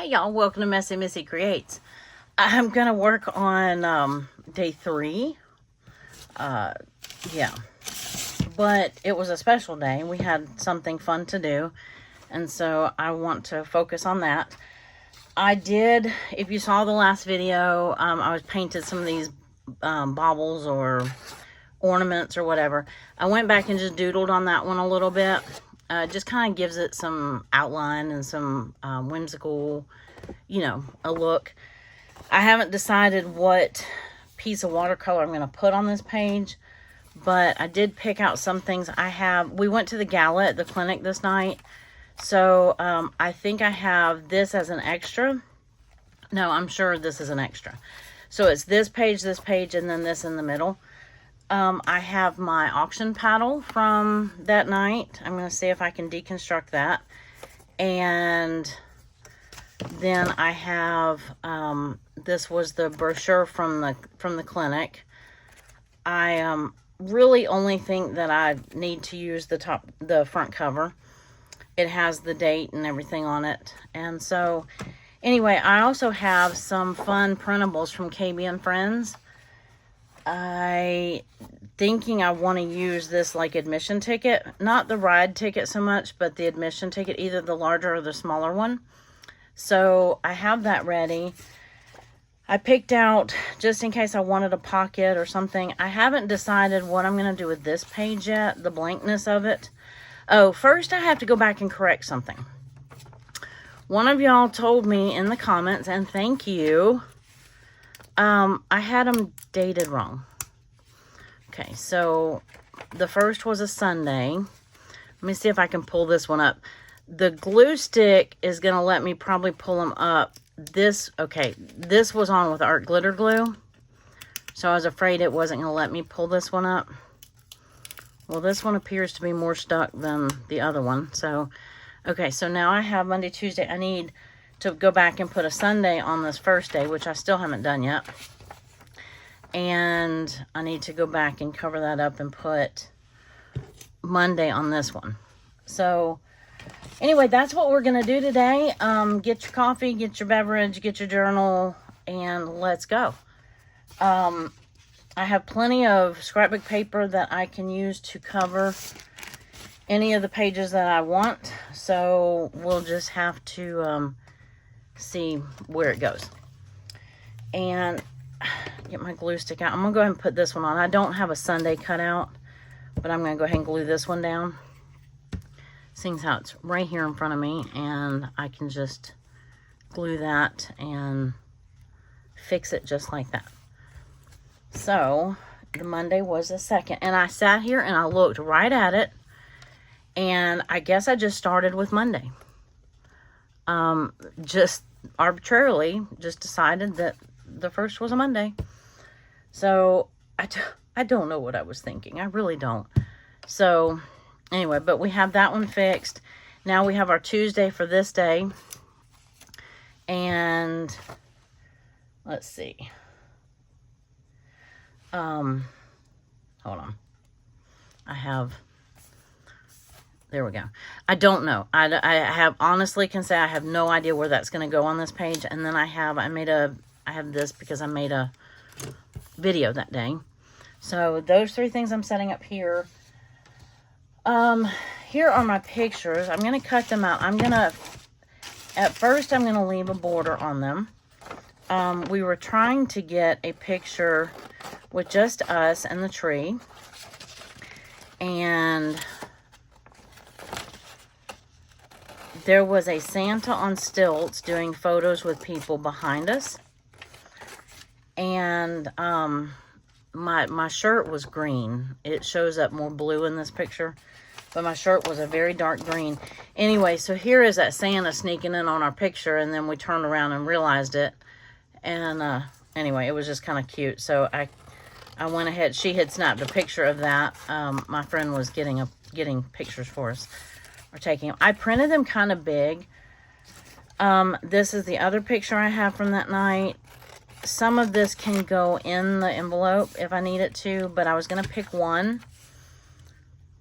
Hey y'all, welcome to Messy Missy Creates. I'm gonna work on day 3. Yeah, but it was a special day. We had something fun to do, and so I want to focus on that. I did, if you saw the last video, I was painted some of these baubles or ornaments or whatever. I went back and just doodled on that one a little bit. Just kind of gives it some outline and some whimsical, a look. I haven't decided what piece of watercolor I'm going to put on this page, but I did pick out some things. We went to the Gala at the clinic this night, so I think I have this as an extra. No, I'm sure this is an extra. So it's this page, and then this in the middle. I have my auction paddle from that night. I'm going to see if I can deconstruct that. And then I have, this was the brochure from the clinic. I really only think that I need to use the front cover. It has the date and everything on it. And so, anyway, I also have some fun printables from KB and Friends. I want to use this like admission ticket, not the ride ticket so much, but the admission ticket, either the larger or the smaller one. So I have that ready. I picked out, just in case I wanted a pocket or something. I haven't decided what I'm going to do with this page yet, the blankness of it. Oh, first I have to go back and correct something. One of y'all told me in the comments, and thank you, I had them dated wrong. Okay, so the first was a Sunday. Let me see if I can pull this one up. The glue stick is going to let me probably pull them up. This was on with art glitter glue. So I was afraid it wasn't going to let me pull this one up. Well, this one appears to be more stuck than the other one. So, okay, so now I have Monday, Tuesday. I need to go back and put a Sunday on this first day, which I still haven't done yet. And I need to go back and cover that up and put Monday on this one. So, anyway, that's what we're going to do today. Get your coffee, get your beverage, get your journal, and let's go. I have plenty of scrapbook paper that I can use to cover any of the pages that I want. So, we'll just have to see where it goes. And get my glue stick out. I'm going to go ahead and put this one on. I don't have a Sunday cut out, but I'm going to go ahead and glue this one down. Seeing how it's right here in front of me, and I can just glue that and fix it just like that. So, the Monday was the 2nd, and I sat here and I looked right at it, and I guess I just started with Monday. Just arbitrarily, just decided that the first was a Monday. So, I don't know what I was thinking. I really don't. So, anyway, but we have that one fixed. Now we have our Tuesday for this day. And, let's see. Hold on. There we go. I don't know. I honestly can say I have no idea where that's going to go on this page. And then I have this because I made a video that day. So those 3 things I'm setting up here. Here are my pictures. I'm going to cut them out. At first I'm going to leave a border on them. We were trying to get a picture with just us and the tree. And there was a Santa on stilts doing photos with people behind us. And my shirt was green. It shows up more blue in this picture, but my shirt was a very dark green. Anyway, so here is that Santa sneaking in on our picture, and then we turned around and realized it. And anyway, it was just kind of cute. So I went ahead. She had snapped a picture of that. My friend was getting pictures for us, or taking them. I printed them kind of big. This is the other picture I have from that night. Some of this can go in the envelope if I need it to, but I was going to pick one.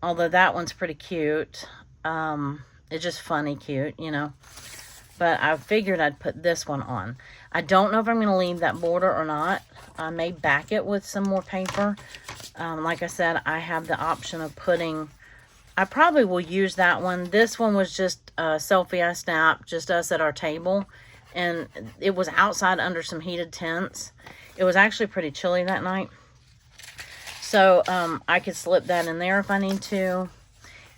Although that one's pretty cute. It's just funny cute, but I figured I'd put this one on. I don't know if I'm going to leave that border or not. I may back it with some more paper. Like I said, I have the option of putting, I probably will use that one. This one was just a selfie I snapped, just us at our table. And it was outside under some heated tents. It was actually pretty chilly that night. So I could slip that in there if I need to.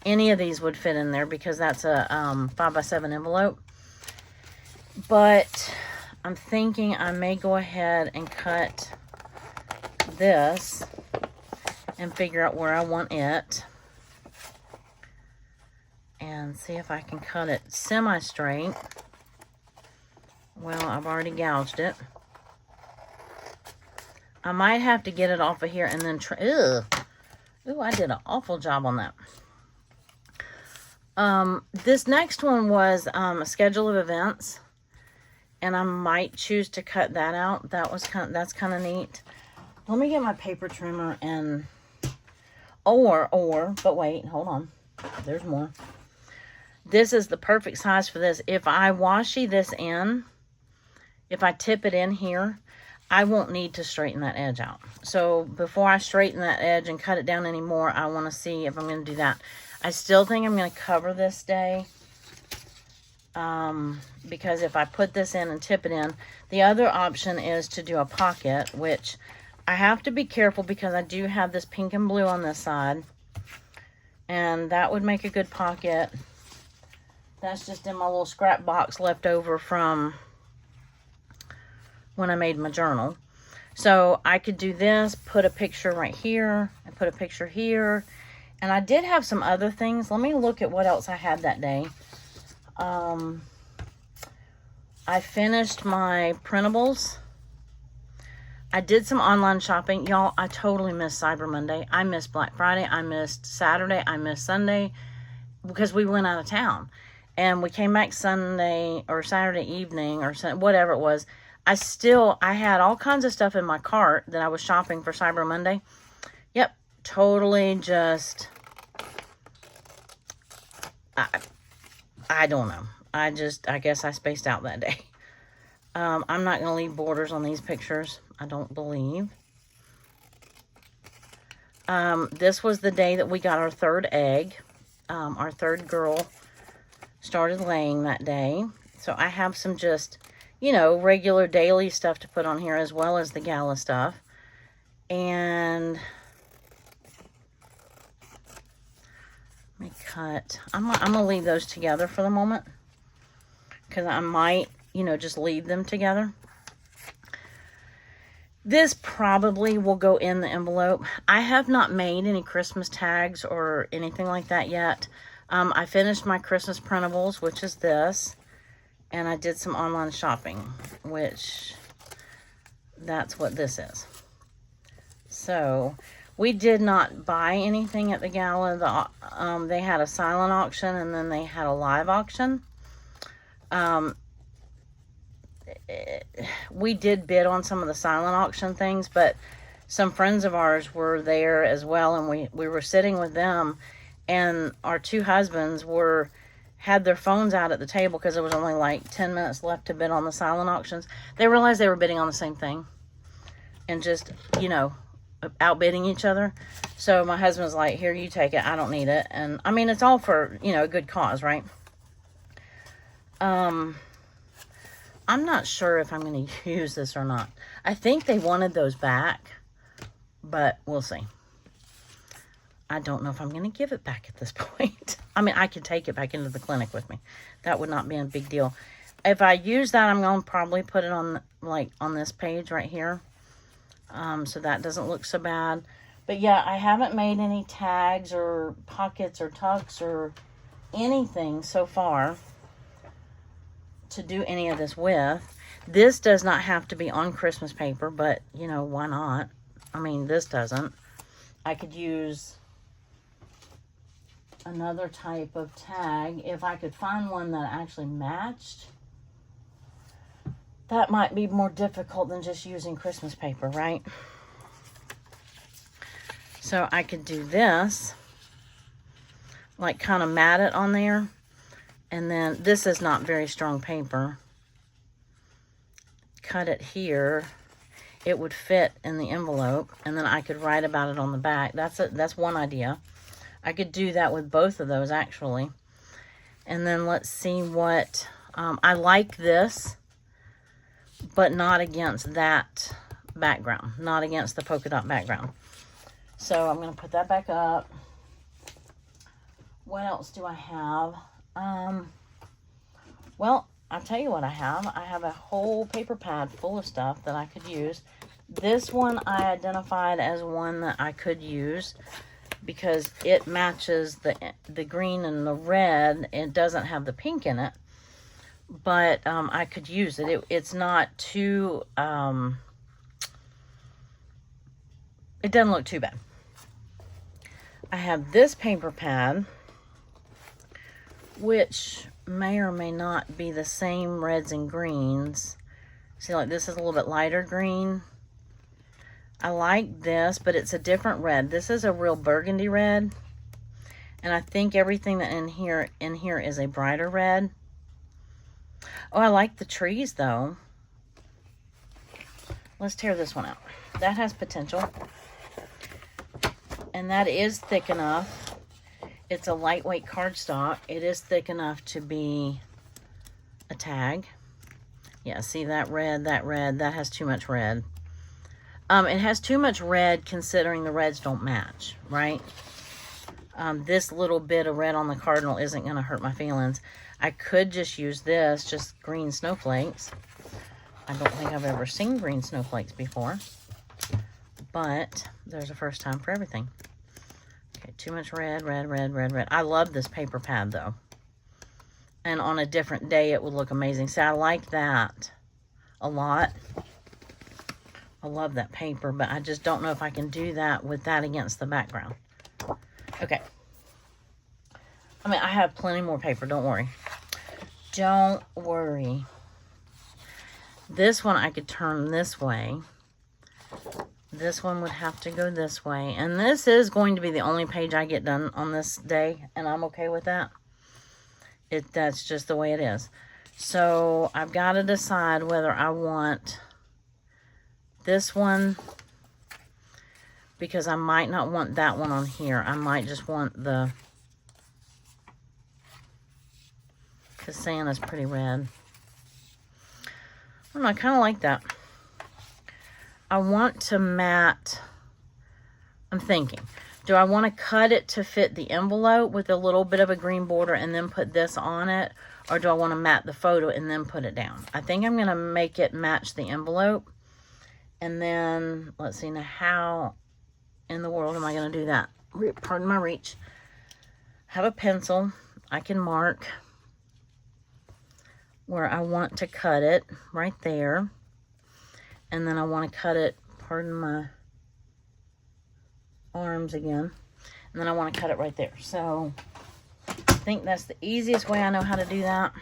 Any of these would fit in there because that's a 5x7 envelope. But I'm thinking I may go ahead and cut this and figure out where I want it. And see if I can cut it semi-straight. Well, I've already gouged it. I might have to get it off of here and then Ooh, I did an awful job on that. This next one was a schedule of events. And I might choose to cut that out. That's kind of neat. Let me get my paper trimmer and but wait, hold on. There's more. This is the perfect size for this. If I washi this in, if I tip it in here, I won't need to straighten that edge out. So before I straighten that edge and cut it down anymore, I want to see if I'm going to do that. I still think I'm going to cover this day. Because if I put this in and tip it in, the other option is to do a pocket, which I have to be careful because I do have this pink and blue on this side. And that would make a good pocket. That's just in my little scrap box left over from when I made my journal. So I could do this, put a picture right here, and put a picture here. And I did have some other things. Let me look at what else I had that day. I finished my printables. I did some online shopping. Y'all, I totally missed Cyber Monday. I missed Black Friday. I missed Saturday. I missed Sunday because we went out of town. And we came back Sunday or Saturday evening or whatever it was. I had all kinds of stuff in my cart that I was shopping for Cyber Monday. Yep, totally just... I don't know. I guess I spaced out that day. I'm not going to leave borders on these pictures, I don't believe. This was the day that we got our third egg. Our third girl started laying that day. So I have some just, you know, regular daily stuff to put on here as well as the Gala stuff. And... let me cut. I'm going to leave those together for the moment. Because I might, you know, just leave them together. This probably will go in the envelope. I have not made any Christmas tags or anything like that yet. I finished my Christmas printables, which is this. And I did some online shopping, which that's what this is. So... we did not buy anything at the Gala. They had a silent auction and then they had a live auction. We did bid on some of the silent auction things, but some friends of ours were there as well, and we were sitting with them, and our two husbands had their phones out at the table because there was only like 10 minutes left to bid on the silent auctions. They realized they were bidding on the same thing and just, you know, outbidding each other. So my husband was like, here, you take it, I don't need it. And I mean, it's all for, you know, a good cause, right? I'm not sure if I'm going to use this or not. I think they wanted those back, but we'll see. I don't know if I'm going to give it back at this point. I mean, I could take it back into the clinic with me. That would not be a big deal. If I use that, I'm going to probably put it on, like, on this page right here. So that doesn't look so bad. But yeah, I haven't made any tags or pockets or tucks or anything so far to do any of this with. This does not have to be on Christmas paper, but, you know, why not? I mean, this doesn't. I could use another type of tag if I could find one that actually matched. That might be more difficult than just using Christmas paper, right? So I could do this, like kind of mat it on there. And then this is not very strong paper. Cut it here. It would fit in the envelope, and then I could write about it on the back. That's one idea. I could do that with both of those, actually. And then let's see what... I like this, but not against that background. Not against the polka dot background. So I'm going to put that back up. What else do I have? Well, I'll tell you what I have. I have a whole paper pad full of stuff that I could use. This one I identified as one that I could use because it matches the green and the red. It doesn't have the pink in it, but I could use it. It's not too, it doesn't look too bad. I have this paper pad, which may or may not be the same reds and greens. See, like this is a little bit lighter green. I like this, but it's a different red. This is a real burgundy red. And I think everything that in here is a brighter red. Oh, I like the trees though. Let's tear this one out. That has potential. And that is thick enough. It's a lightweight cardstock. It is thick enough to be a tag. Yeah, see that red, that has too much red. It has too much red considering the reds don't match, right? This little bit of red on the cardinal isn't going to hurt my feelings. I could just use this, just green snowflakes. I don't think I've ever seen green snowflakes before. But there's a first time for everything. Okay, too much red. I love this paper pad though. And on a different day it would look amazing. See, I like that a lot. I love that paper, but I just don't know if I can do that with that against the background. Okay. I mean, I have plenty more paper, don't worry. Don't worry. This one I could turn this way. This one would have to go this way. And this is going to be the only page I get done on this day, and I'm okay with that. That's just the way it is. So I've got to decide whether I want this one, because I might not want that one on here. I might just want the, because Santa's pretty red. I don't know, I kind of like that. I want to matte. I'm thinking, do I want to cut it to fit the envelope with a little bit of a green border and then put this on it? Or do I want to matte the photo and then put it down? I think I'm going to make it match the envelope. And then, let's see, now how in the world am I going to do that? Pardon my reach. Have a pencil. I can mark where I want to cut it, right there. And then I want to cut it, pardon my arms again. And then I want to cut it right there. So, I think that's the easiest way I know how to do that.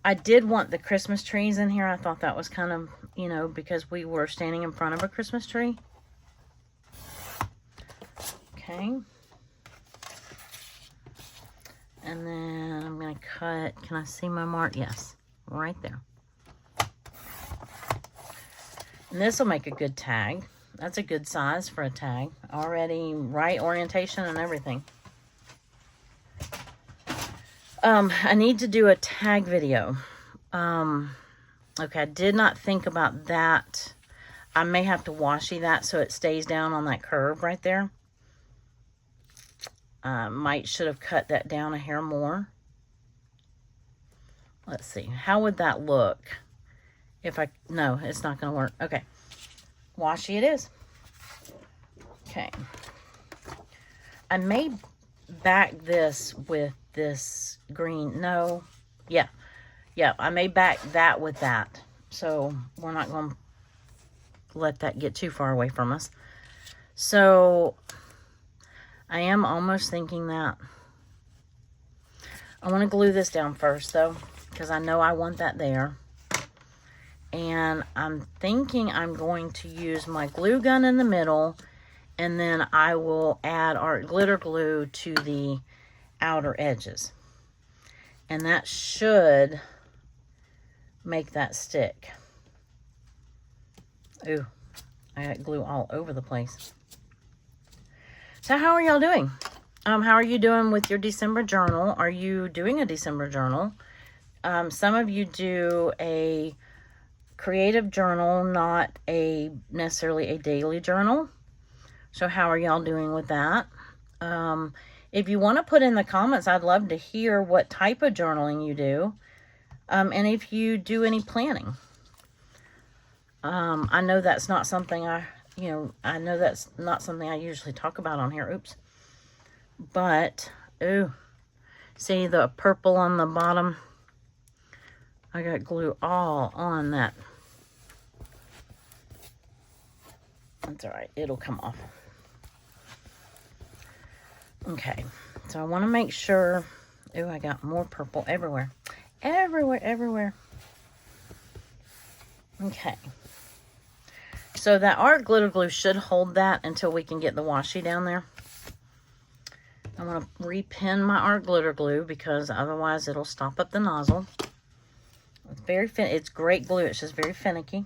I did want the Christmas trees in here. I thought that was kind of, you know, because we were standing in front of a Christmas tree. Okay. And then I'm going to cut, can I see my mark? Yes, right there. And this will make a good tag. That's a good size for a tag. Already right orientation and everything. I need to do a tag video. Okay, I did not think about that. I may have to washi that so it stays down on that curve right there. Should have cut that down a hair more. Let's see. How would that look? No, it's not going to work. Okay. Washi it is. Okay. I may back this with this green. No. Yeah. Yeah, I may back that with that. So we're not going to let that get too far away from us. So I am almost thinking that I want to glue this down first though, because I know I want that there. And I'm thinking I'm going to use my glue gun in the middle, and then I will add art glitter glue to the outer edges. And that should make that stick. Ooh, I got glue all over the place. So how are y'all doing? How are you doing with your December journal? Are you doing a December journal? Some of you do a creative journal, not necessarily a daily journal. So how are y'all doing with that? If you want to put in the comments, I'd love to hear what type of journaling you do. And if you do any planning. I know that's not something I usually talk about on here. Oops. But, ooh, see the purple on the bottom? I got glue all on that. That's all right. It'll come off. Okay. So I want to make sure. Ooh, I got more purple everywhere. Everywhere. Okay. So that art glitter glue should hold that until we can get the washi down there. I want to repin my art glitter glue because otherwise it'll stop up the nozzle. It's very it's great glue. It's just very finicky.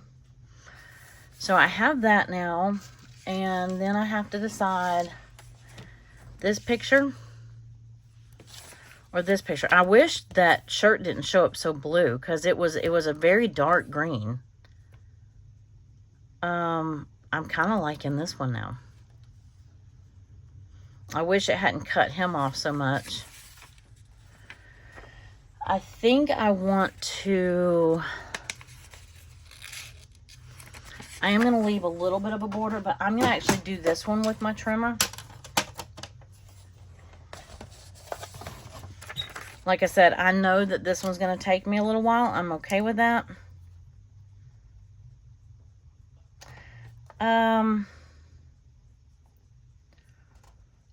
So I have that now, and then I have to decide this picture or this picture. I wish that shirt didn't show up so blue because it was a very dark green. I'm kind of liking this one now. I wish it hadn't cut him off so much. I think I want to... I am going to leave a little bit of a border, but I'm going to actually do this one with my trimmer. Like I said, I know that this one's going to take me a little while. I'm okay with that.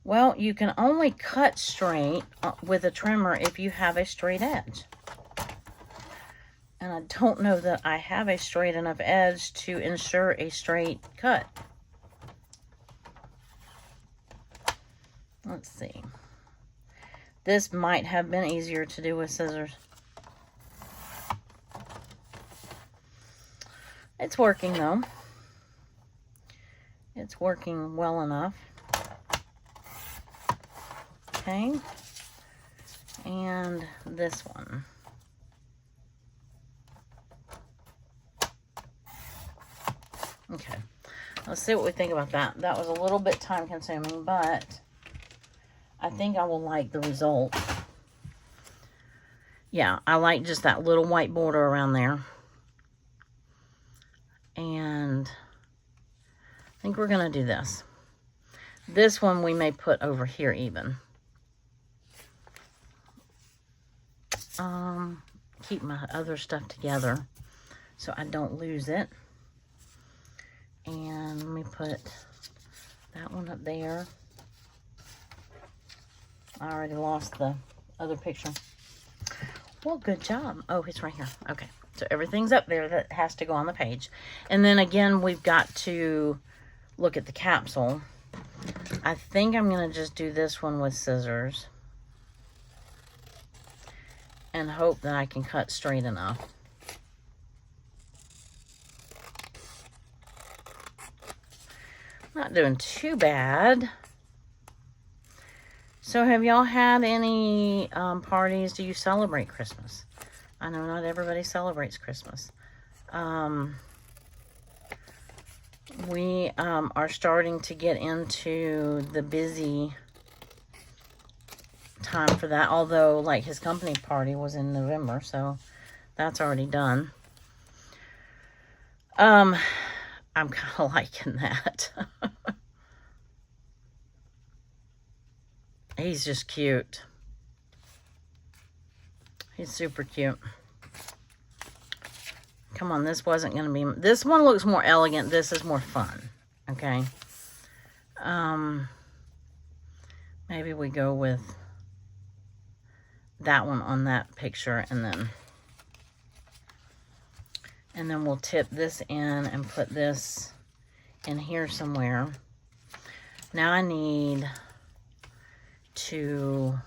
Well, you can only cut straight with a trimmer if you have a straight edge. And I don't know that I have a straight enough edge to ensure a straight cut. Let's see. This might have been easier to do with scissors. It's working though. It's working well enough. Okay. And this one. Okay. Let's see what we think about that. That was a little bit time consuming, but I think I will like the result. Yeah, I like just that little white border around there. And I think we're going to do this. This one we may put over here even. Keep my other stuff together so I don't lose it. And let me put that one up there. I already lost the other picture. Well, good job. Oh, it's right here. Okay. So everything's up there that has to go on the page. And then again, we've got to look at the capsule. I think I'm going to just do this one with scissors. And hope that I can cut straight enough. Not doing too bad. So have y'all had any parties? Do you celebrate Christmas? I know not everybody celebrates Christmas. We are starting to get into the busy time for that. Although, like, his company party was in November, so that's already done. I'm kind of liking that. He's just cute. He's super cute. Come on, this wasn't going to be... This one looks more elegant. This is more fun. Okay. Maybe we go with that one on that picture, and then we'll tip this in and put this in here somewhere. Now I need to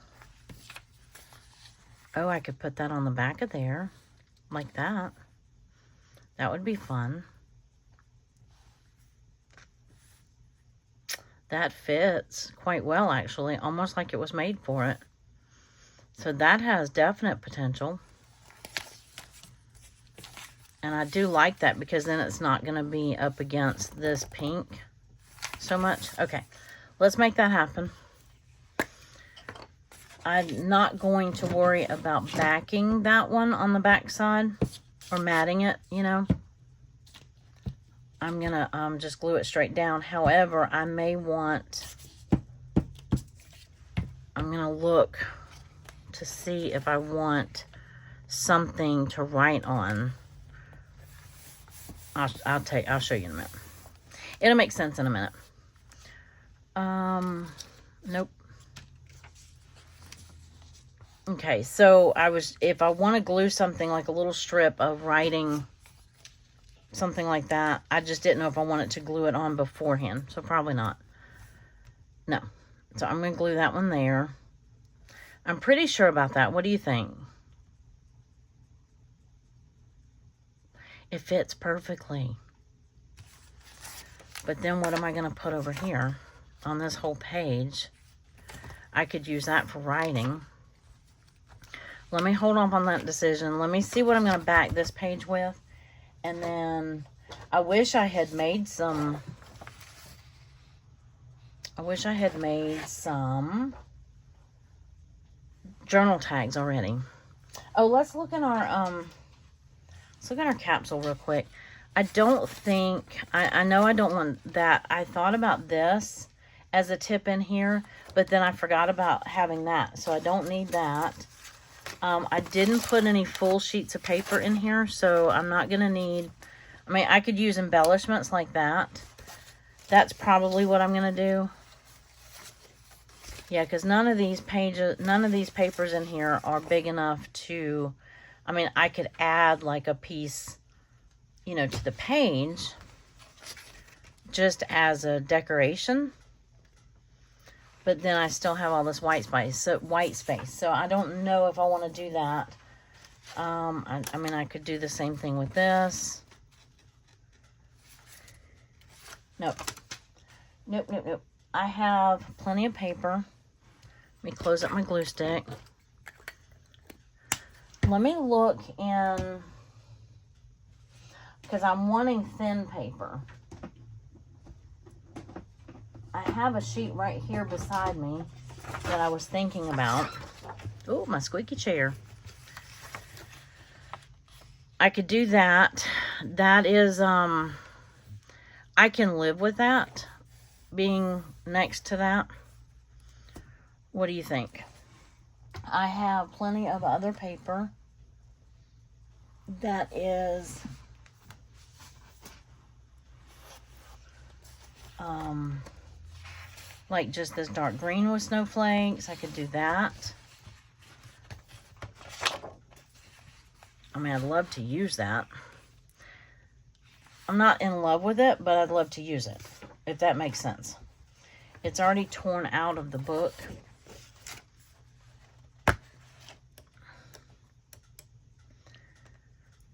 Oh, I could put that on the back of there, like that. That would be fun. That fits quite well, actually, almost like it was made for it. So that has definite potential. And I do like that because then it's not going to be up against this pink so much. Okay, let's make that happen. I'm not going to worry about backing that one on the back side or matting it, you know. I'm going to just glue it straight down. However, I may want, I'm going to look to see if I want something to write on. I'll show you in a minute. It'll make sense in a minute. Nope. Okay, so if I want to glue something like a little strip of writing, something like that, I just didn't know if I wanted to glue it on beforehand, so probably not. No. So I'm going to glue that one there. I'm pretty sure about that. What do you think? It fits perfectly. But then what am I going to put over here on this whole page? I could use that for writing. Let me hold off on that decision. Let me see what I'm going to back this page with. And then I wish I had made some journal tags already. Oh, let's look in our capsule real quick. I don't think, I know I don't want that. I thought about this as a tip in here, but then I forgot about having that. So I don't need that. I didn't put any full sheets of paper in here, so I'm not going to need, I mean, I could use embellishments like that. That's probably what I'm going to do. Yeah, because none of these papers in here are big enough to, I mean, I could add like a piece, you know, to the page just as a decoration. But then I still have all this white space. So I don't know if I want to do that. I mean, I could do the same thing with this. Nope. Nope, nope, nope. I have plenty of paper. Let me close up my glue stick. Let me look in, because I'm wanting thin paper. I have a sheet right here beside me that I was thinking about. Oh, my squeaky chair. I could do that. That is, I can live with that being next to that. What do you think? I have plenty of other paper that is like just this dark green with snowflakes. I could do that. I mean, I'd love to use that. I'm not in love with it, but I'd love to use it, if that makes sense. It's already torn out of the book.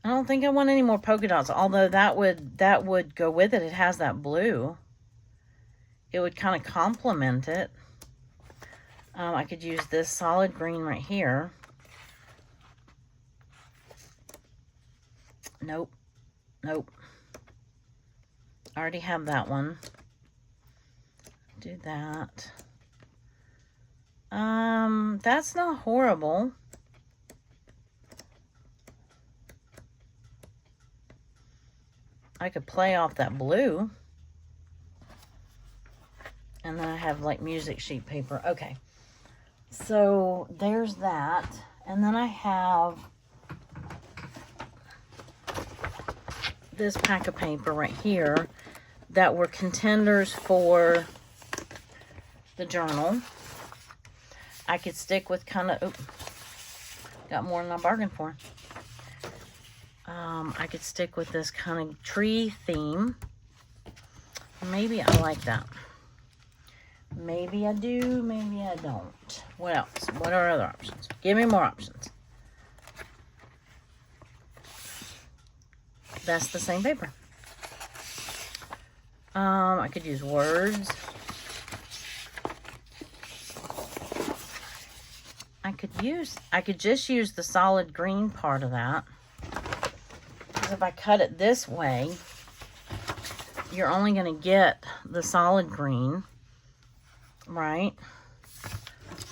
I don't think I want any more polka dots, although that would go with it. It has that blue. It would kind of complement it. I could use this solid green right here. Nope. Nope. I already have that one. Do that. That's not horrible. I could play off that blue. And then I have like music sheet paper. Okay. So there's that. And then I have this pack of paper right here that were contenders for the journal. I could stick with kind of, got more than I bargained for. I could stick with this kind of tree theme. Maybe I like that. Maybe I do, maybe I don't. What else? What are other options? Give me more options. that's the same paper. I could use words. I could just use the solid green part of that. Because if I cut it this way, you're only going to get the solid green, right?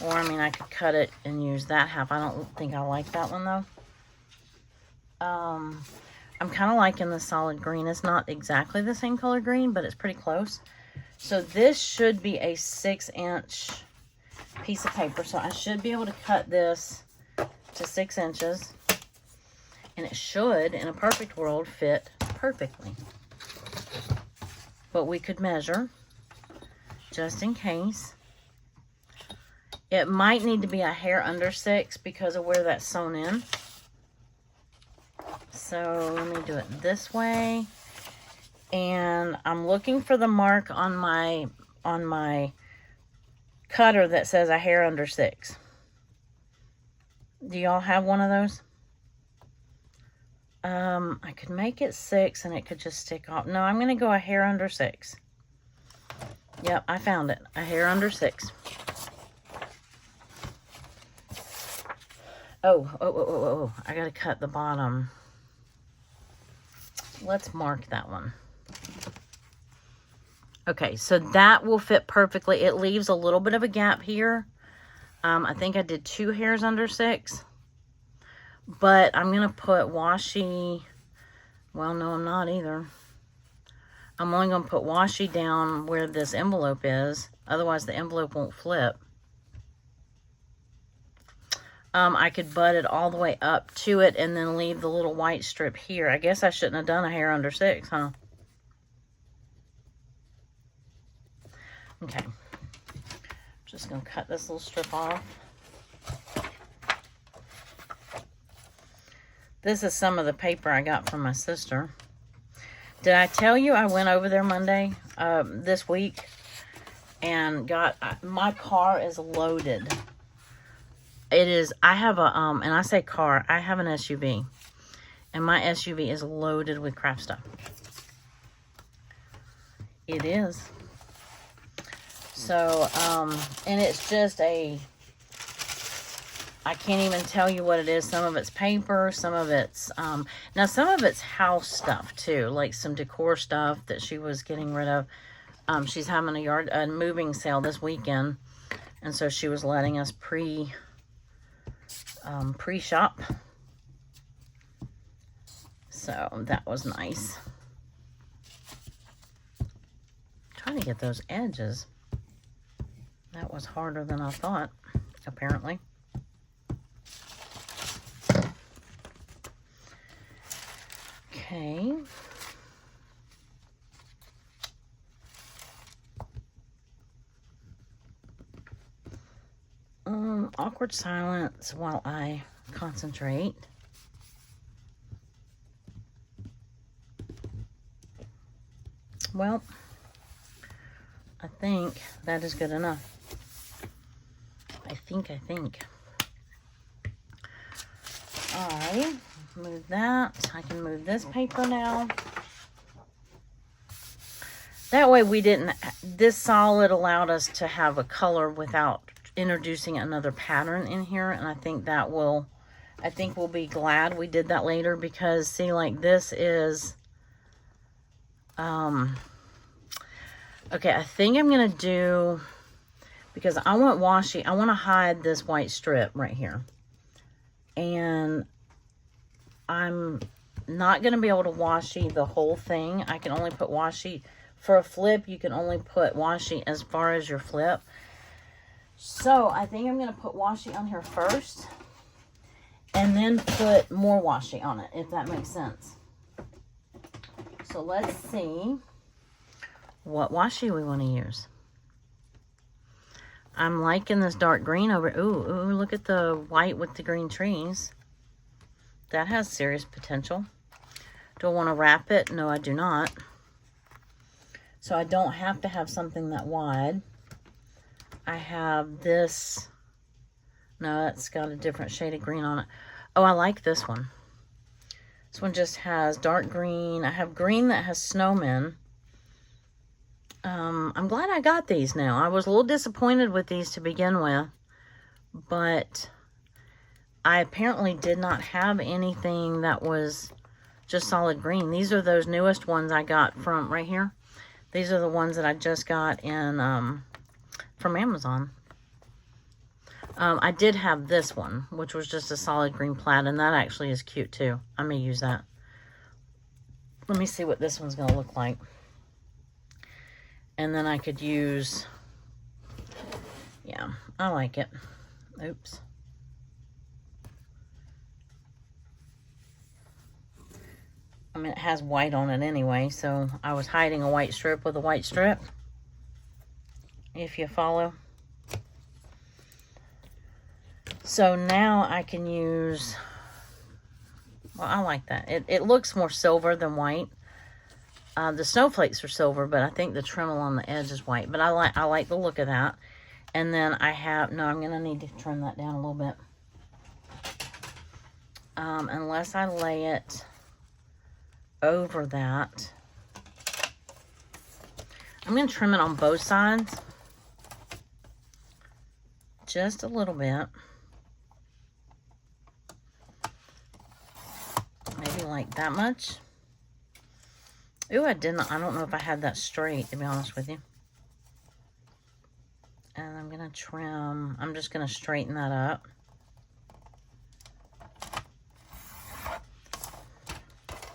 Or, I mean, I could cut it and use that half. I don't think I like that one, though. I'm kind of liking the solid green. It's not exactly the same color green, but it's pretty close. So this should be a 6-inch piece of paper. So I should be able to cut this to 6 inches. And it should, in a perfect world, fit perfectly. But we could measure, just in case. It might need to be a hair under 6 because of where that's sewn in. So let me do it this way. And I'm looking for the mark on my cutter that says a hair under 6. Do y'all have one of those? I could make it 6 and it could just stick off. No, I'm going to go a hair under 6. Yep, I found it. A hair under 6. Oh. I got to cut the bottom. Let's mark that one. Okay, so that will fit perfectly. It leaves a little bit of a gap here. I think I did 2 hairs under 6. But I'm going to put washi. Well, no, I'm not either. I'm only going to put washi down where this envelope is. Otherwise, the envelope won't flip. I could butt it all the way up to it and then leave the little white strip here. I guess I shouldn't have done a hair under 6, huh? Okay. Just going to cut this little strip off. This is some of the paper I got from my sister. Did I tell you I went over there Monday, this week, and got, my car is loaded. It is, I have a, and I say car, I have an SUV. And my SUV is loaded with crap stuff. It is. So, and it's just a, I can't even tell you what it is. Some of it's paper, some of it's, now some of it's house stuff too. Like some decor stuff that she was getting rid of. She's having a moving sale this weekend. And so she was letting us pre-shop. So that was nice. Trying to get those edges. That was harder than I thought, apparently. Okay. Awkward silence while I concentrate. Well, I think that is good enough. I think. Alright, move that. I can move this paper now. That way we didn't, this solid allowed us to have a color without introducing another pattern in here. And I think that will, I think we'll be glad we did that later, because see, like this is, okay, I think I'm going to do, because I want washi, I want to hide this white strip right here. And I'm not going to be able to washi the whole thing. I can only put washi, for a flip, you can only put washi as far as your flip. So I think I'm going to put washi on here first, and then put more washi on it, if that makes sense. So let's see what washi we want to use. I'm liking this dark green over. Ooh, look at the white with the green trees. That has serious potential. Do I want to wrap it? No, I do not. So I don't have to have something that wide. I have this. No, it's got a different shade of green on it. Oh, I like this one. This one just has dark green. I have green that has snowmen. I'm glad I got these now. I was a little disappointed with these to begin with, but I apparently did not have anything that was just solid green. These are those newest ones I got from right here. These are the ones that I just got in from Amazon. I did have this one, which was just a solid green plaid, and that actually is cute too. I may use that. Let me see what this one's going to look like. And then I could use, yeah, I like it. Oops. I mean, it has white on it anyway, so I was hiding a white strip with a white strip, if you follow. So now I can use, well, I like that. It looks more silver than white. The snowflakes are silver, but I think the trim along the edge is white. But I like the look of that. And then I have, no, I'm going to need to trim that down a little bit. Unless I lay it over that. I'm going to trim it on both sides. Just a little bit. Maybe like that much. Ooh, I don't know if I had that straight, to be honest with you. And I'm going to trim, I'm just going to straighten that up.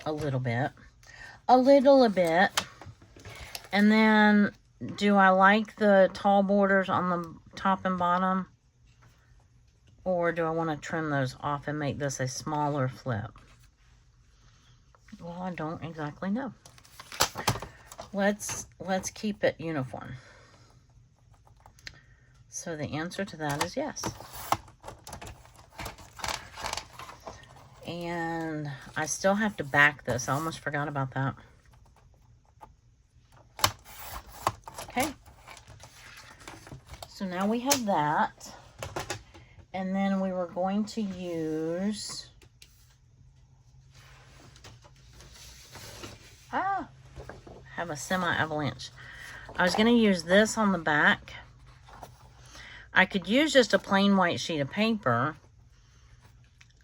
A little bit. A little bit. And then, do I like the tall borders on the top and bottom? Or do I want to trim those off and make this a smaller flip? Well, I don't exactly know. Let's keep it uniform. So the answer to that is yes. And I still have to back this. I almost forgot about that. Okay. So now we have that. And then we were going to use... have a semi-avalanche. I was going to use this on the back. I could use just a plain white sheet of paper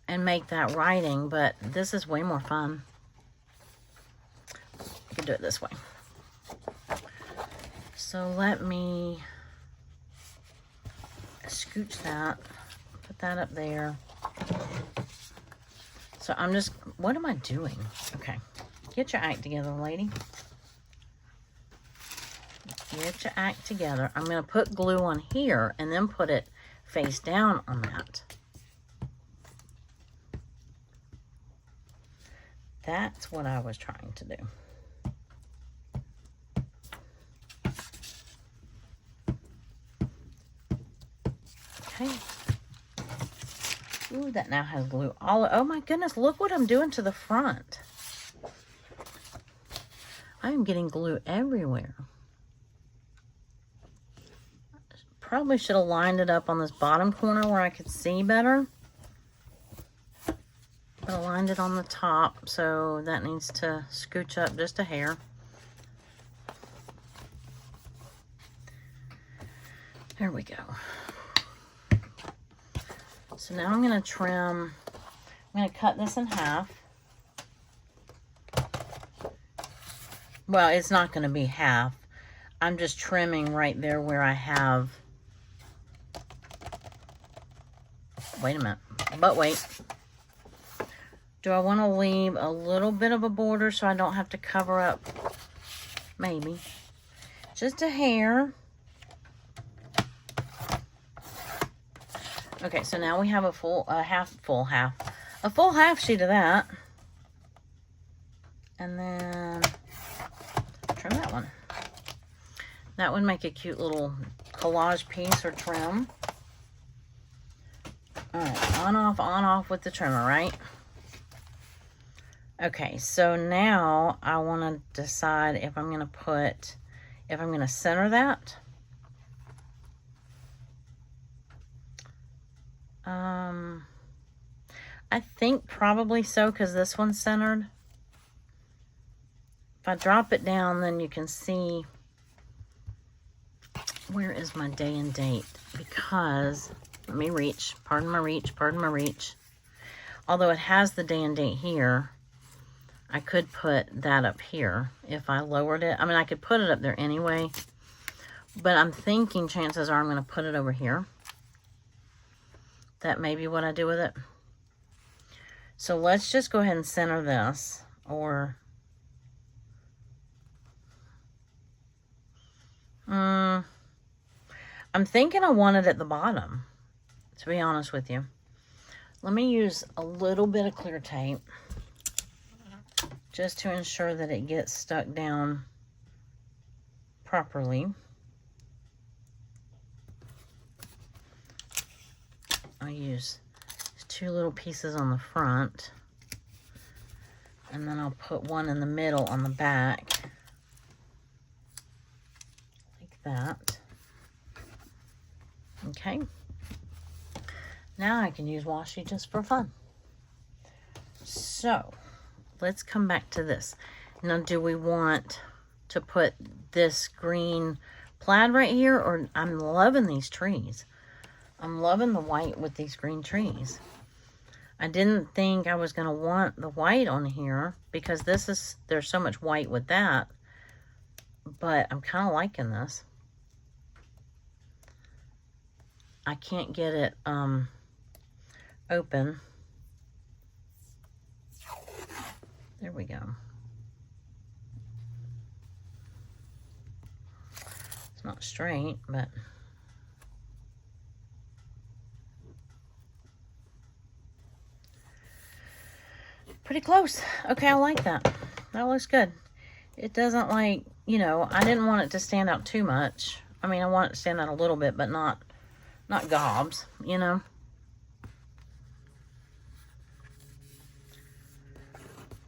and make that writing, but this is way more fun. I could do it this way. So let me scooch that, put that up there. So I'm just, what am I doing? Okay, get your act together, lady. Get your act together. I'm going to put glue on here and then put it face down on that. That's what I was trying to do. Okay. Ooh, that now has glue all, oh my goodness, look what I'm doing to the front. I'm getting glue everywhere. Probably should have lined it up on this bottom corner where I could see better. But I lined it on the top, so that needs to scooch up just a hair. There we go. So now I'm going to trim, I'm going to cut this in half. Well, it's not going to be half. I'm just trimming right there where I have, wait a minute, but wait. Do I want to leave a little bit of a border so I don't have to cover up? Maybe. Just a hair. Okay, so now we have a full half sheet of that. And then trim that one. That would make a cute little collage piece or trim. Alright, on off with the trimmer, right? Okay, so now I want to decide if I'm going to center that. I think probably so, because this one's centered. If I drop it down, then you can see, where is my day and date? Because, let me reach, pardon my reach. Although it has the day and date here, I could put that up here if I lowered it. I mean, I could put it up there anyway, but I'm thinking chances are I'm going to put it over here. That may be what I do with it. So let's just go ahead and center this, or I'm thinking I want it at the bottom, to be honest with you. Let me use a little bit of clear tape just to ensure that it gets stuck down properly. I use 2 little pieces on the front, and then I'll put one in the middle on the back, like that. Okay. Now I can use washi just for fun. So, let's come back to this. Now, do we want to put this green plaid right here? Or, I'm loving these trees. I'm loving the white with these green trees. I didn't think I was going to want the white on here, because there's so much white with that. But I'm kind of liking this. I can't get it open. There we go. It's not straight, but pretty close. Okay, I like that. That looks good. It doesn't, like, you know, I didn't want it to stand out too much. I mean, I want it to stand out a little bit, but not gobs, you know.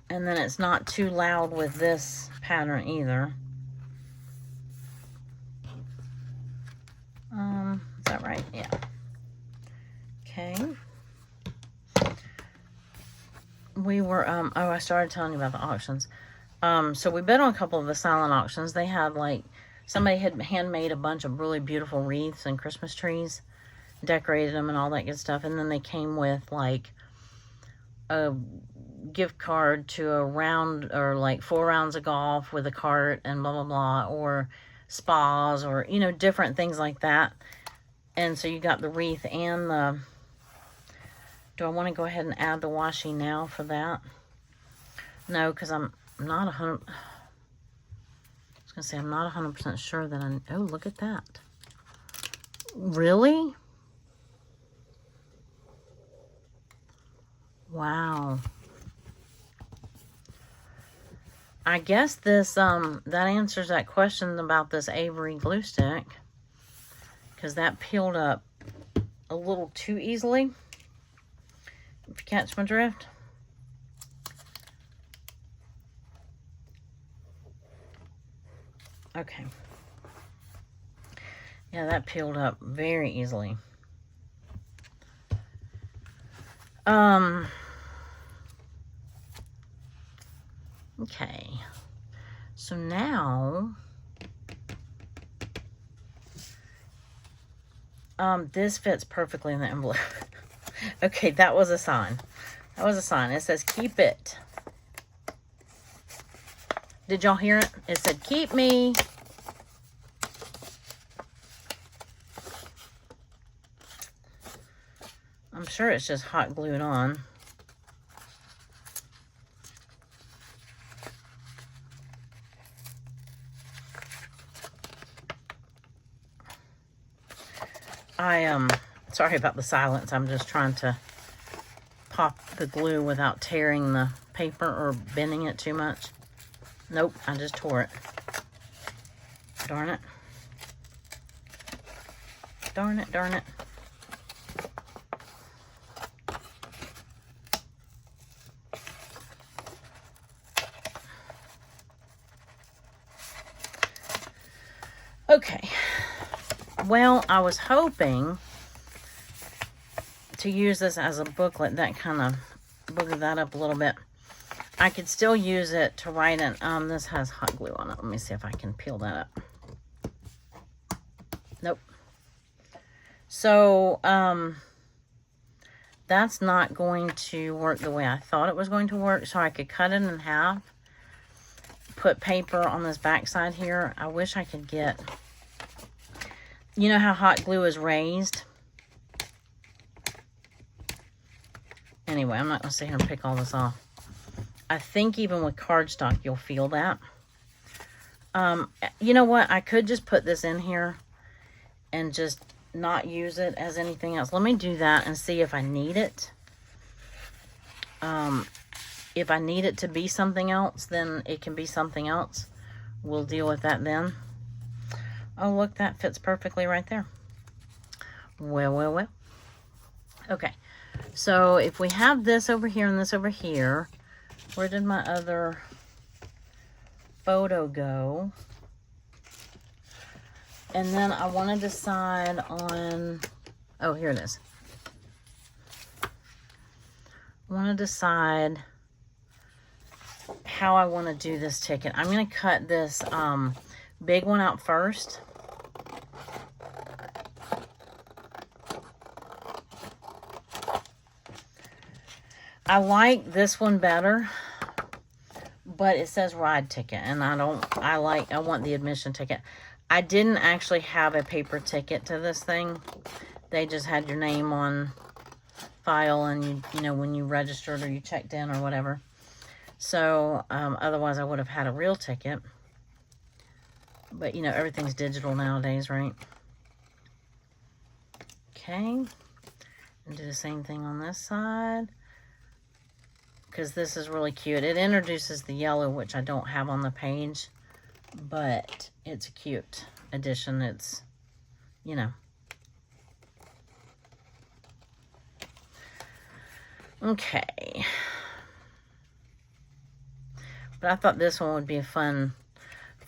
And then it's not too loud with this pattern either. Is that right? Yeah. Okay. We were, oh, I started telling you about the auctions. So we bid on a couple of the silent auctions. They had, like, somebody had handmade a bunch of really beautiful wreaths and Christmas trees, decorated them and all that good stuff. And then they came with, like, a gift card to a round, or like 4 rounds of golf with a cart and blah blah blah, or spas, or, you know, different things like that. And so you got the wreath and the, do I want to go ahead and add the washi now for that? No, because I'm not 100, I was gonna say, I'm not 100% sure that oh, look at that. Really? Wow. I guess this, that answers that question about this Avery glue stick, because that peeled up a little too easily, if you catch my drift. Okay. Yeah, that peeled up very easily. Okay, so now, this fits perfectly in the envelope. Okay, that was a sign. That was a sign. It says, keep it. Did y'all hear it? It said, keep me. I'm sure it's just hot glued on. Sorry about the silence. I'm just trying to pop the glue without tearing the paper or bending it too much. Nope, I just tore it. Darn it. Darn it, darn it. Okay. Well, I was hoping to use this as a booklet. That kind of booger that up a little bit. I could still use it to write in. This has hot glue on it. Let me see if I can peel that up. Nope. So, that's not going to work the way I thought it was going to work. So I could cut it in half, put paper on this back side here. I wish I could get, you know how hot glue is raised? Anyway, I'm not going to sit here and pick all this off. I think even with cardstock, you'll feel that. You know what? I could just put this in here and just not use it as anything else. Let me do that and see if I need it. If I need it to be something else, then it can be something else. We'll deal with that then. Oh, look, that fits perfectly right there. Well, well, well. Okay, so if we have this over here and this over here, where did my other photo go? And then I want to decide on, oh, here it is. I want to decide how I want to do this ticket. I'm going to cut this big one out first. I like this one better, but it says ride ticket, and I want the admission ticket. I didn't actually have a paper ticket to this thing. They just had your name on file, and you know, when you registered or you checked in or whatever. So, otherwise I would have had a real ticket. But, you know, everything's digital nowadays, right? Okay. And do the same thing on this side, because this is really cute. It introduces the yellow, which I don't have on the page, but it's a cute addition. It's, you know. Okay. But I thought this one would be a fun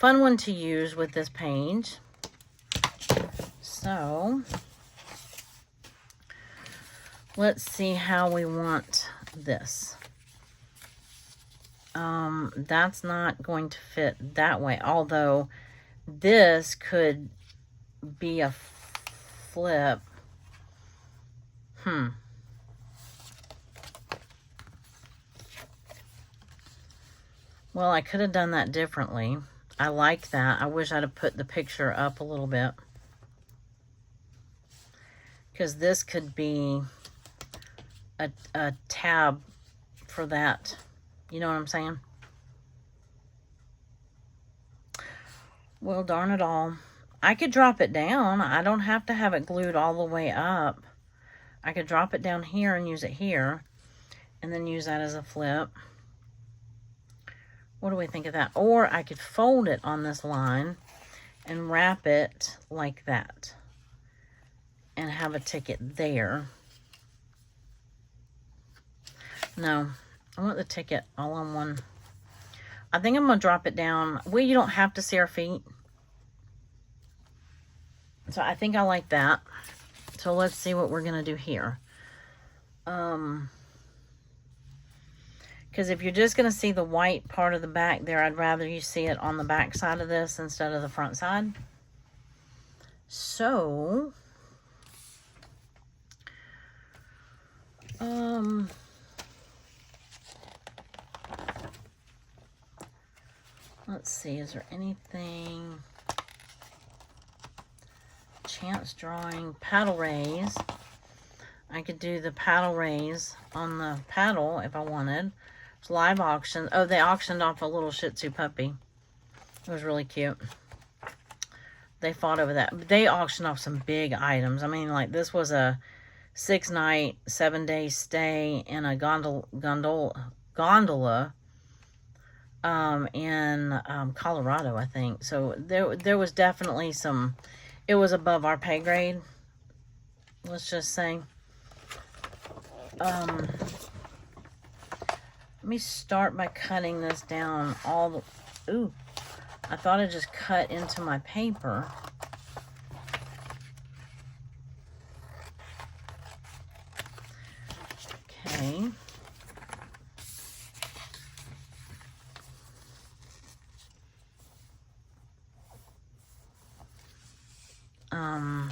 one to use with this page. So, let's see how we want this. That's not going to fit that way, although this could be a flip. Well, I could have done that differently. I like that. I wish I'd have put the picture up a little bit, because this could be a tab for that. You know what I'm saying? Well, darn it all. I could drop it down. I don't have to have it glued all the way up. I could drop it down here and use it here, and then use that as a flip. What do we think of that? Or I could fold it on this line and wrap it like that and have a ticket there. No, I want the ticket all on one. I think I'm going to drop it down. Well, you don't have to see our feet. So I think I like that. So let's see what we're going to do here. Because if you're just going to see the white part of the back there, I'd rather you see it on the back side of this instead of the front side. So, let's see, is there anything? Chance drawing, paddle raise. I could do the paddle raise on the paddle if I wanted. It's live auction. Oh, they auctioned off a little Shih Tzu puppy. It was really cute. They fought over that. They auctioned off some big items. I mean, like, this was a 6-night, 7-day stay in a gondola in Colorado, I think. So there was definitely some. It was above our pay grade, let's just say. Let me start by cutting this down all the... Ooh, I thought I just cut into my paper. Okay. I'm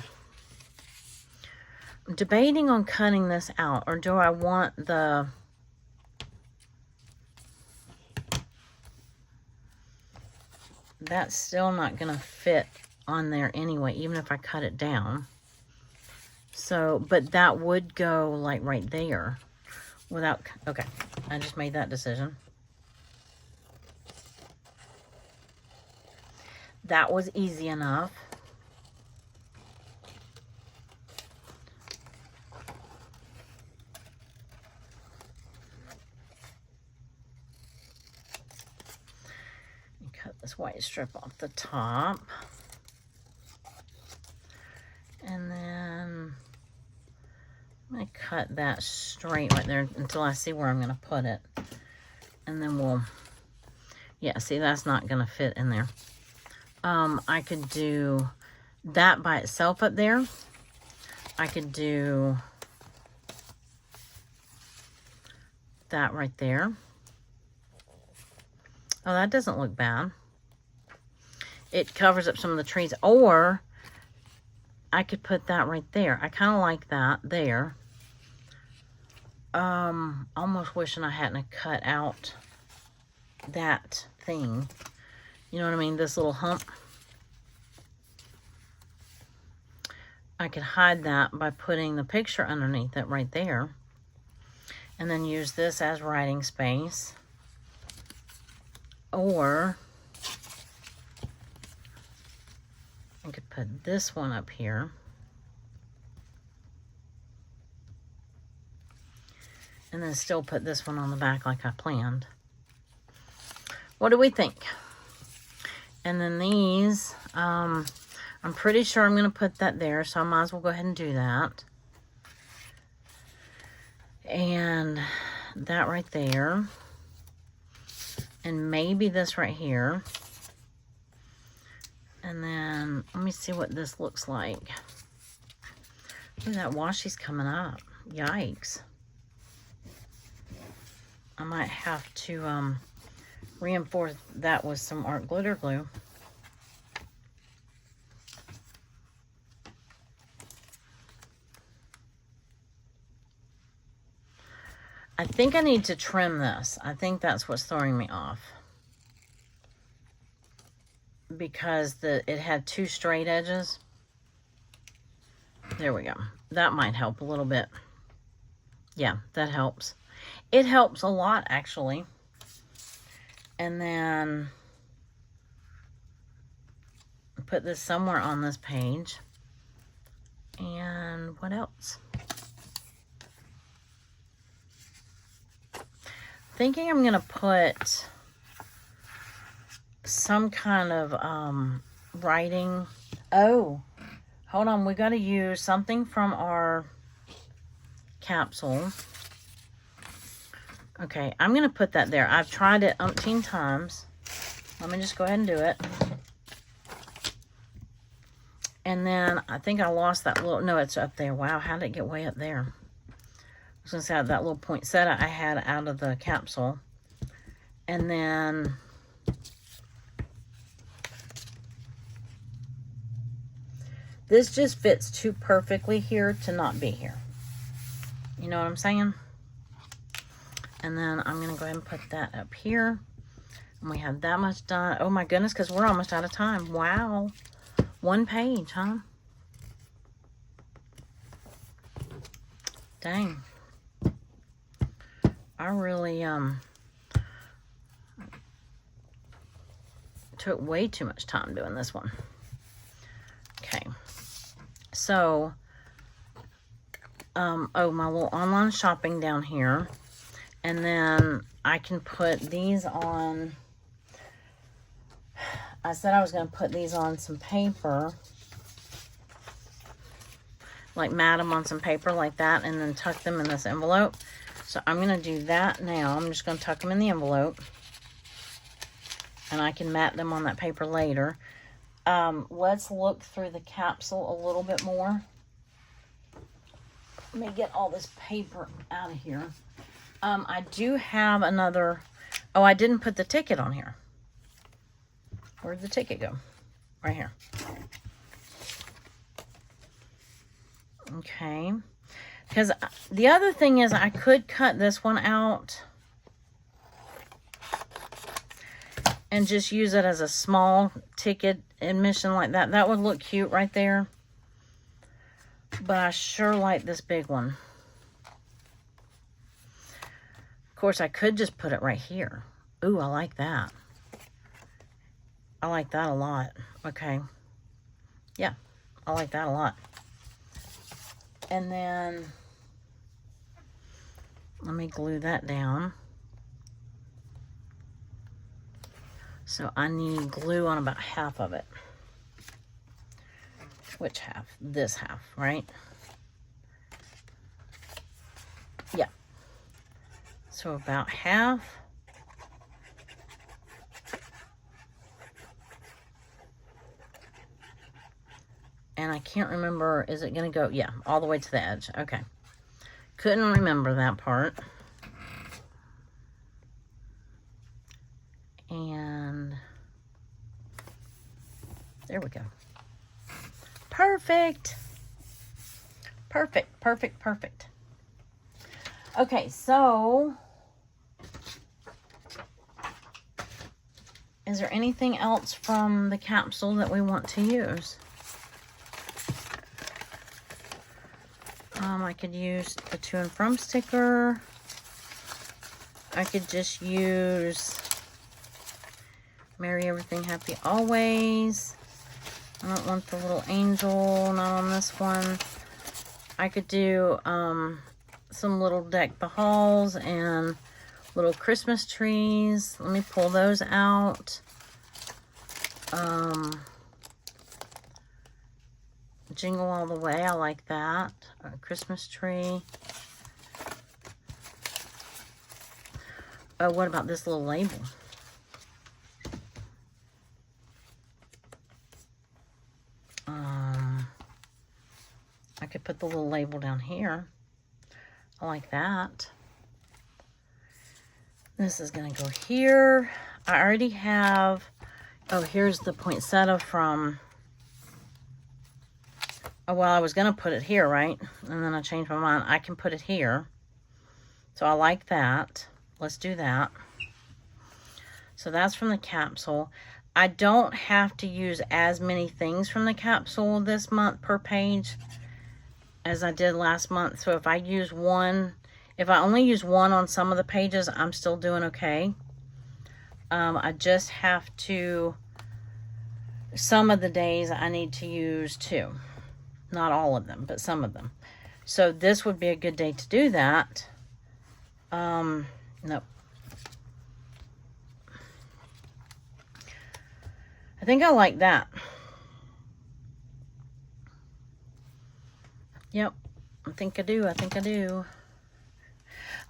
debating on cutting this out, or do I want the... That's still not going to fit on there anyway, even if I cut it down. So, but that would go like right there without... Okay, I just made that decision. That was easy enough. Cut this white strip off the top. And then I'm going to cut that straight right there until I see where I'm going to put it. And then we'll, yeah, see, that's not going to fit in there. I could do that by itself up there. I could do that right there. Oh, that doesn't look bad. It covers up some of the trees. Or I could put that right there. I kind of like that there. Almost wishing I hadn't cut out that thing. You know what I mean? This little hump. I could hide that by putting the picture underneath it right there. And then use this as writing space. Or I could put this one up here. And then still put this one on the back like I planned. What do we think? And then these, I'm pretty sure I'm going to put that there, so I might as well go ahead and do that. And that right there. And maybe this right here. And then, let me see what this looks like. Ooh, that washi's coming up. Yikes. I might have to reinforce that with some art glitter glue. I think I need to trim this. I think that's what's throwing me off. Because it had two straight edges. There we go. That might help a little bit. Yeah, that helps. It helps a lot, actually. And then put this somewhere on this page. And what else? Thinking I'm going to put some kind of writing. Oh, hold on. We got to use something from our capsule. Okay, I'm going to put that there. I've tried it umpteen times. Let me just go ahead and do it. And then I think I lost that little... No, it's up there. Wow, how did it get way up there? I was going to say that little poinsettia I had out of the capsule. And then... this just fits too perfectly here to not be here. You know what I'm saying? And then I'm going to go ahead and put that up here. And we have that much done. Oh my goodness, because we're almost out of time. Wow. One page, huh? Dang. I really took way too much time doing this one. Okay. So, oh, my little online shopping down here. And then I can put these on. I said I was going to put these on some paper. Like mat them on some paper like that. And then tuck them in this envelope. So I'm going to do that now. I'm just going to tuck them in the envelope. And I can mat them on that paper later. Let's look through the capsule a little bit more. Let me get all this paper out of here. I do have another... Oh, I didn't put the ticket on here. Where'd the ticket go? Right here. Okay. Because the other thing is I could cut this one out and just use it as a small ticket admission like that. That would look cute right there. But I sure like this big one. Of course, I could just put it right here. Ooh, I like that. I like that a lot. Okay. Yeah, I like that a lot. And then, let me glue that down. So I need glue on about half of it. Which half? This half, right? Yeah. So about half. And I can't remember, is it going to go? Yeah, all the way to the edge. Okay. Couldn't remember that part. And there we go. Perfect. Perfect, perfect, perfect. Okay, so is there anything else from the capsule that we want to use? I could use the to and from sticker. I could just use Merry Everything Happy Always. I don't want the little angel, not on this one. I could do some little deck the halls and little Christmas trees. Let me pull those out. Jingle All the Way, I like that. Christmas tree. Oh, what about this little label? I could put the little label down here. I like that. This is going to go here. I already have, oh, here's the poinsettia from, oh, well, I was going to put it here, right? And then I changed my mind. I can put it here. So I like that. Let's do that. So that's from the capsule. I don't have to use as many things from the capsule this month per page as I did last month. So if I use one, if I only use one on some of the pages, I'm still doing okay. I just have to, some of the days I need to use two. Not all of them, but some of them. So this would be a good day to do that. Nope. I think I like that. Yep. I think I do. I think I do.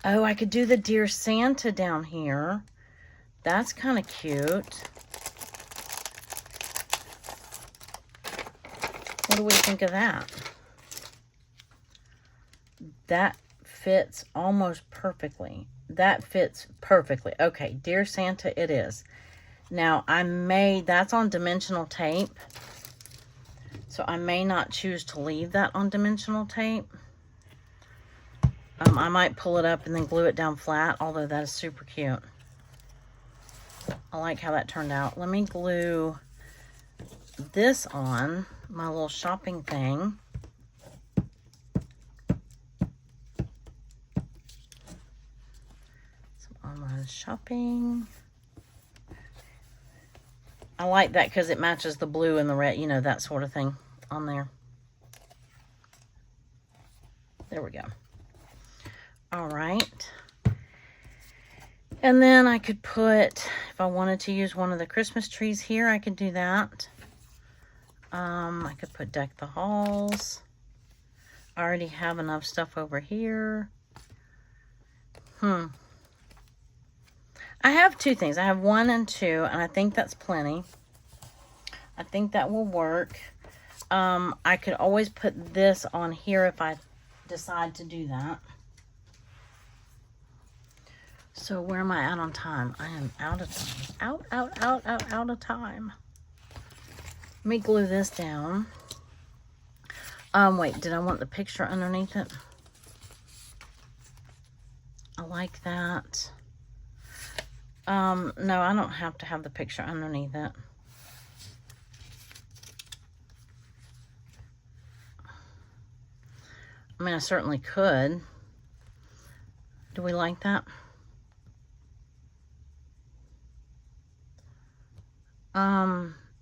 Oh, I could do the Dear Santa down here. That's kind of cute. What do we think of that? That fits almost perfectly. That fits perfectly. Okay, Dear Santa it is. Now, that's on dimensional tape. So I may not choose to leave that on dimensional tape. I might pull it up and then glue it down flat, although that is super cute. I like how that turned out. Let me glue this on my little shopping thing. Some online shopping. I like that because it matches the blue and the red, you know, that sort of thing on there. There we go. All right. And then I could put, if I wanted to use one of the Christmas trees here, I could do that. I could put Deck the Halls. I already have enough stuff over here. I have two things. I have 1 and 2, and I think that's plenty. I think that will work. I could always put this on here if I decide to do that. So where am I at on time? I am out of time. Out of time. Let me glue this down. Wait, did I want the picture underneath it? I like that. No, I don't have to have the picture underneath it. I mean, I certainly could. Do we like that?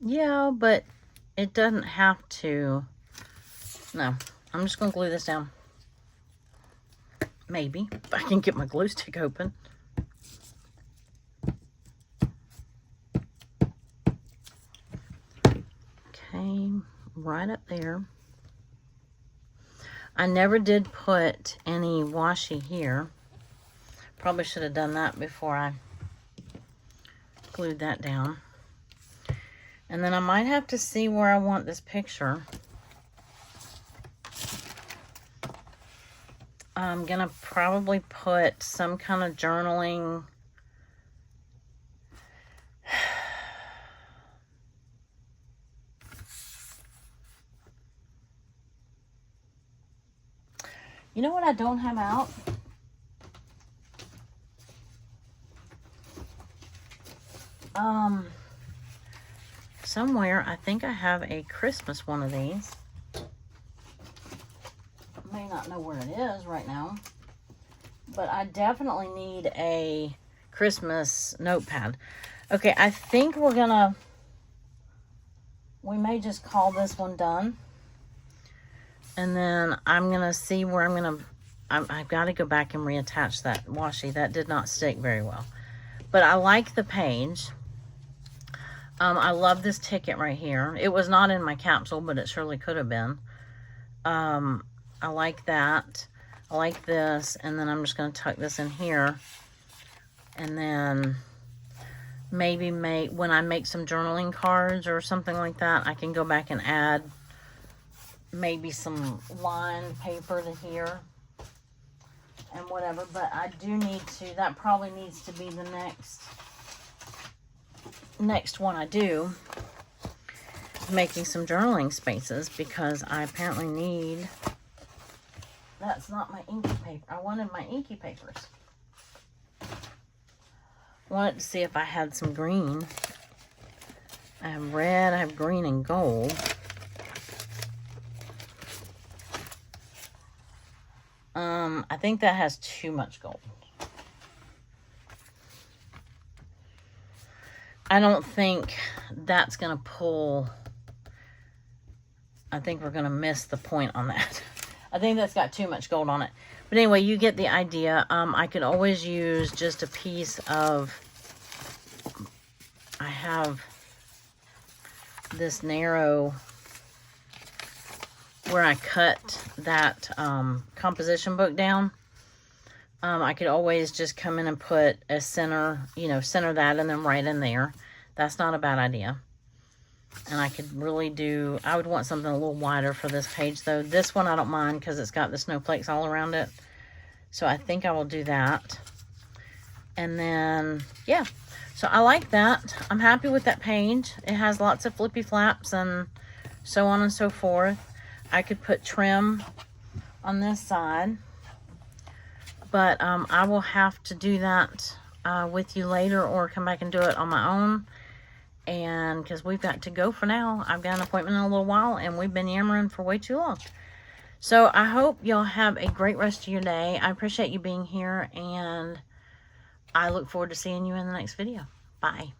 Yeah, but it doesn't have to. No, I'm just going to glue this down. Maybe, if I can get my glue stick open. Okay, right up there. I never did put any washi here. Probably should have done that before I glued that down. And then I might have to see where I want this picture. I'm gonna probably put some kind of journaling. You know what I don't have out? Somewhere, I think I have a Christmas one of these. I may not know where it is right now, but I definitely need a Christmas notepad. Okay, I think we may just call this one done. And then I'm going to see where I've got to go back and reattach that washi. That did not stick very well. But I like the page. I love this ticket right here. It was not in my capsule, but it surely could have been. I like that. I like this. And then I'm just going to tuck this in here. And then maybe when I make some journaling cards or something like that, I can go back and add maybe some line paper to here and whatever. But I do need to, that probably needs to be the next one I do, making some journaling spaces, because I apparently need, that's not my inky paper. I wanted my inky papers. I wanted to see if I had some green. I have red, I have green and gold. I think that has too much gold. I don't think that's going to pull. I think we're going to miss the point on that. I think that's got too much gold on it. But anyway, you get the idea. I could always use just a piece of, I have this narrow, where I cut that composition book down. I could always just come in and put a center, center that and then right in there. That's not a bad idea. And I could really I would want something a little wider for this page though. This one I don't mind because it's got the snowflakes all around it. So I think I will do that. And then, yeah. So I like that. I'm happy with that page. It has lots of flippy flaps and so on and so forth. I could put trim on this side. But I will have to do that with you later or come back and do it on my own. And because we've got to go for now. I've got an appointment in a little while and we've been yammering for way too long. So I hope y'all have a great rest of your day. I appreciate you being here and I look forward to seeing you in the next video. Bye.